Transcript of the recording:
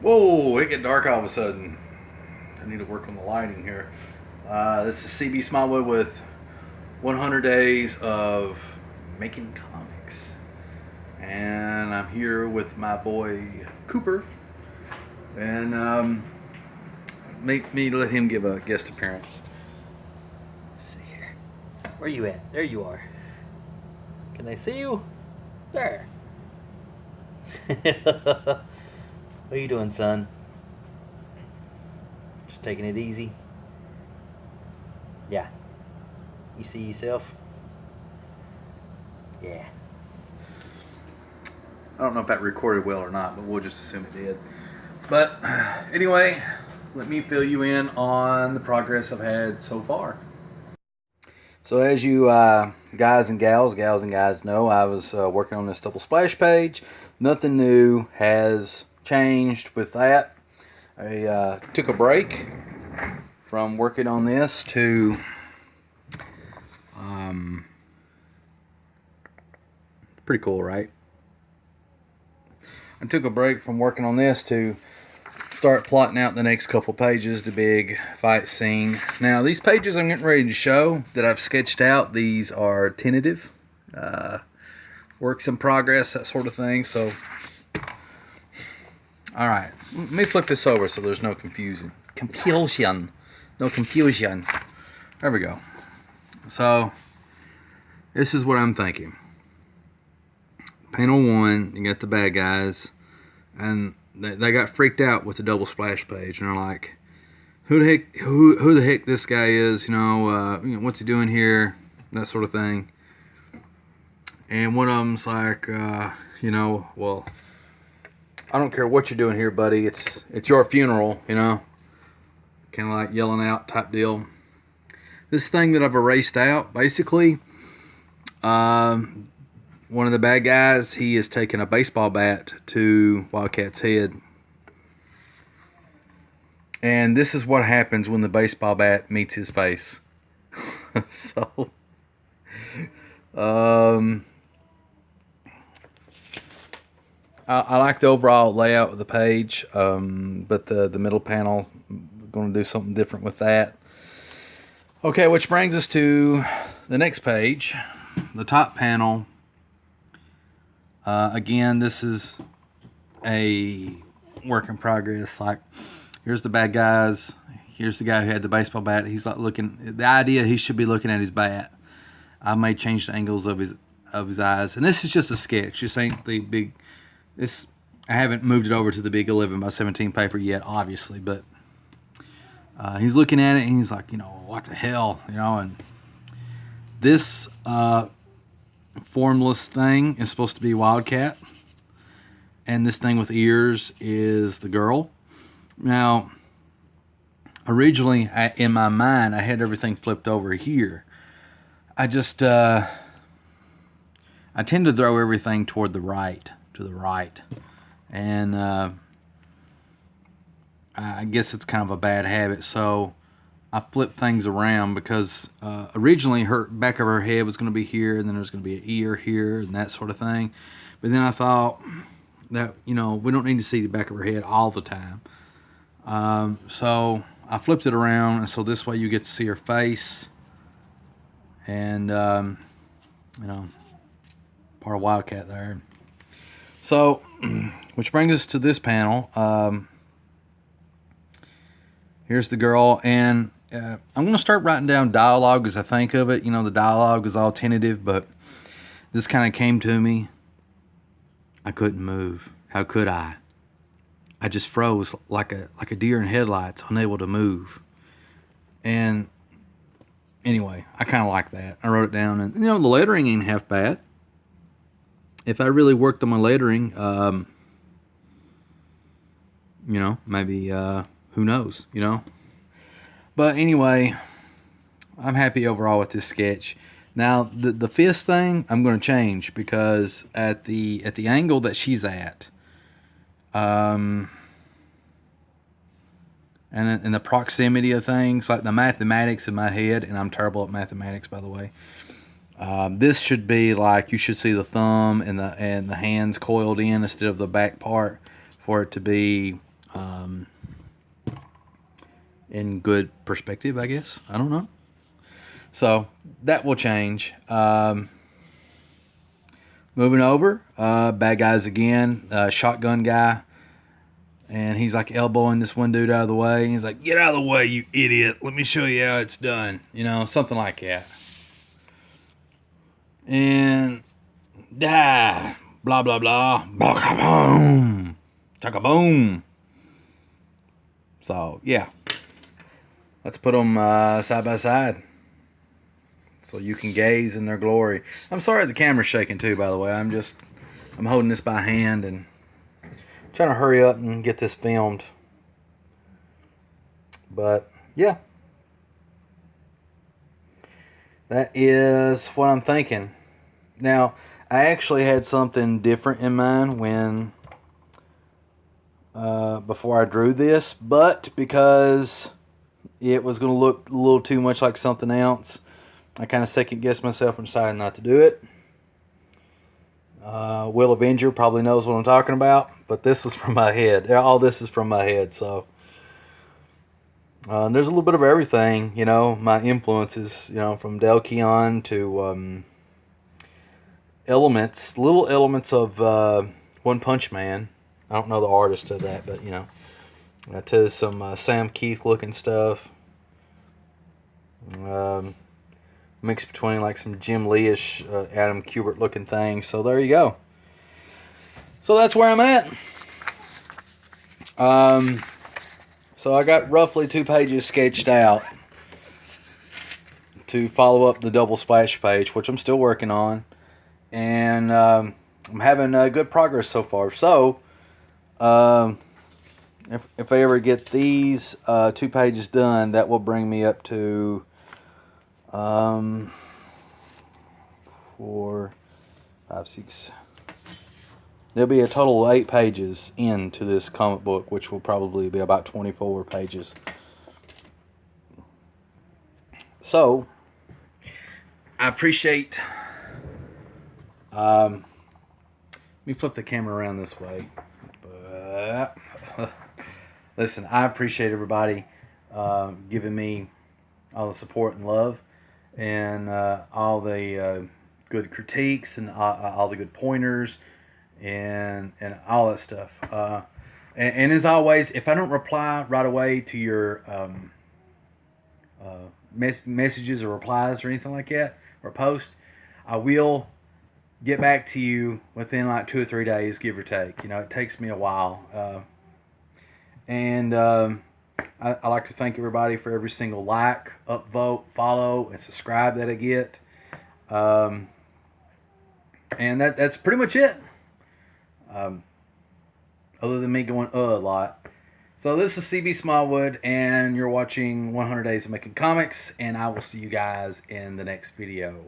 Whoa, it get dark all of a sudden. I need to work on the lighting here. This is C.B Smallwood with 100 Days of Making Comics. And I'm here with my boy Cooper. And make me let him give a guest appearance. Let's see here. Where you at? There you are. Can I see you? There. What are you doing, son? Just taking it easy? Yeah. You see yourself? Yeah. I don't know if that recorded well or not, but we'll just assume it did. But anyway, let me fill you in on the progress I've had so far. So as you guys and guys know, I was working on this double splash page. Nothing new has changed with that. I took a break from working on this to pretty cool, right? I took a break from working on this to start plotting out the next couple pages, the big fight scene. Now, these pages I'm getting ready to show that I've sketched out, these are tentative, works in progress, that sort of thing. So, all right, let me flip this over so there's no confusion. No confusion. There we go. So, this is what I'm thinking. Panel 1, you got the bad guys, and they got freaked out with the double splash page, and they're like, who the heck this guy is, you know, what's he doing here, that sort of thing. And one of them's like, you know, well, I don't care what you're doing here, buddy, it's your funeral, you know, kind of like yelling out type deal. This thing that I've erased out, basically, one of the bad guys, he is taking a baseball bat to Wildcat's head. And this is what happens when the baseball bat meets his face. So, I like the overall layout of the page, but the middle panel, I'm going to do something different with that. Okay, which brings us to the next page, the top panel. Again, this is a work in progress. Like, here's the bad guys. Here's the guy who had the baseball bat. He's like looking. The idea, he should be looking at his bat. I may change the angles of his eyes. And this is just a sketch. This ain't the big. This, I haven't moved it over to the big 11x17 paper yet, obviously. But he's looking at it and he's like, you know, what the hell, you know. And this formless thing is supposed to be Wildcat, and this thing with ears is the girl. Now, originally in my mind I had everything flipped over here. I just I tend to throw everything toward the right, and I guess it's kind of a bad habit, so I flipped things around because originally her back of her head was going to be here, and then there's going to be an ear here and that sort of thing. But then I thought that, you know, we don't need to see the back of her head all the time. So I flipped it around, and so this way you get to see her face, and you know, part of Wildcat there. So, which brings us to this panel. Here's the girl, and I'm going to start writing down dialogue as I think of it. You know, the dialogue is all tentative, but this kind of came to me. I couldn't move. How could I? I just froze like a deer in headlights, unable to move. And anyway, I kind of like that. I wrote it down, and you know, the lettering ain't half bad. If I really worked on my lettering, you know, maybe who knows, you know. But anyway, I'm happy overall with this sketch. Now, the fist thing, I'm going to change, because at the angle that she's at, and in the proximity of things, like the mathematics in my head, and I'm terrible at mathematics, by the way. This should be like, you should see the thumb and the hands coiled in instead of the back part, for it to be in good perspective, I guess. I don't know. So that will change. Moving over, bad guys again. Shotgun guy, and he's like elbowing this one dude out of the way. He's like, "Get out of the way, you idiot! Let me show you how it's done." You know, something like that. And blah blah blah, boom, chaka boom. So yeah, let's put them side by side so you can gaze in their glory. I'm sorry the camera's shaking too, by the way. I'm holding this by hand and trying to hurry up and get this filmed. But yeah, that is what I'm thinking. Now, I actually had something different in mind when before I drew this, but because it was going to look a little too much like something else, I kind of second guessed myself and decided not to do it. Will Avenger probably knows what I'm talking about, but this was from my head. All this is from my head, so there's a little bit of everything, you know. My influences, you know, from Del Keon to little elements of One Punch Man. I don't know the artist of that, but you know, to some Sam Keith looking stuff. Mix between like some Jim Lee-ish, Adam Kubert looking things. So there you go. So that's where I'm at. So I got roughly 2 pages sketched out to follow up the double splash page, which I'm still working on, and I'm having good progress so far. So if I ever get these 2 pages done, that will bring me up to 4, 5, 6. There'll be a total of 8 pages into this comic book, which will probably be about 24 pages. So, I appreciate... let me flip the camera around this way. Listen, I appreciate everybody giving me all the support and love, and all the good critiques, and all the good pointers, and all that stuff. And as always, if I don't reply right away to your messages or replies or anything like that, or post, I will get back to you within like 2 or 3 days, give or take. You know, it takes me a while. I like to thank everybody for every single like, upvote, follow, and subscribe that I get. And that's pretty much it. Other than me going a lot. So this is C.B Smallwood, and you're watching 100 Days of Making Comics, and I will see you guys in the next video.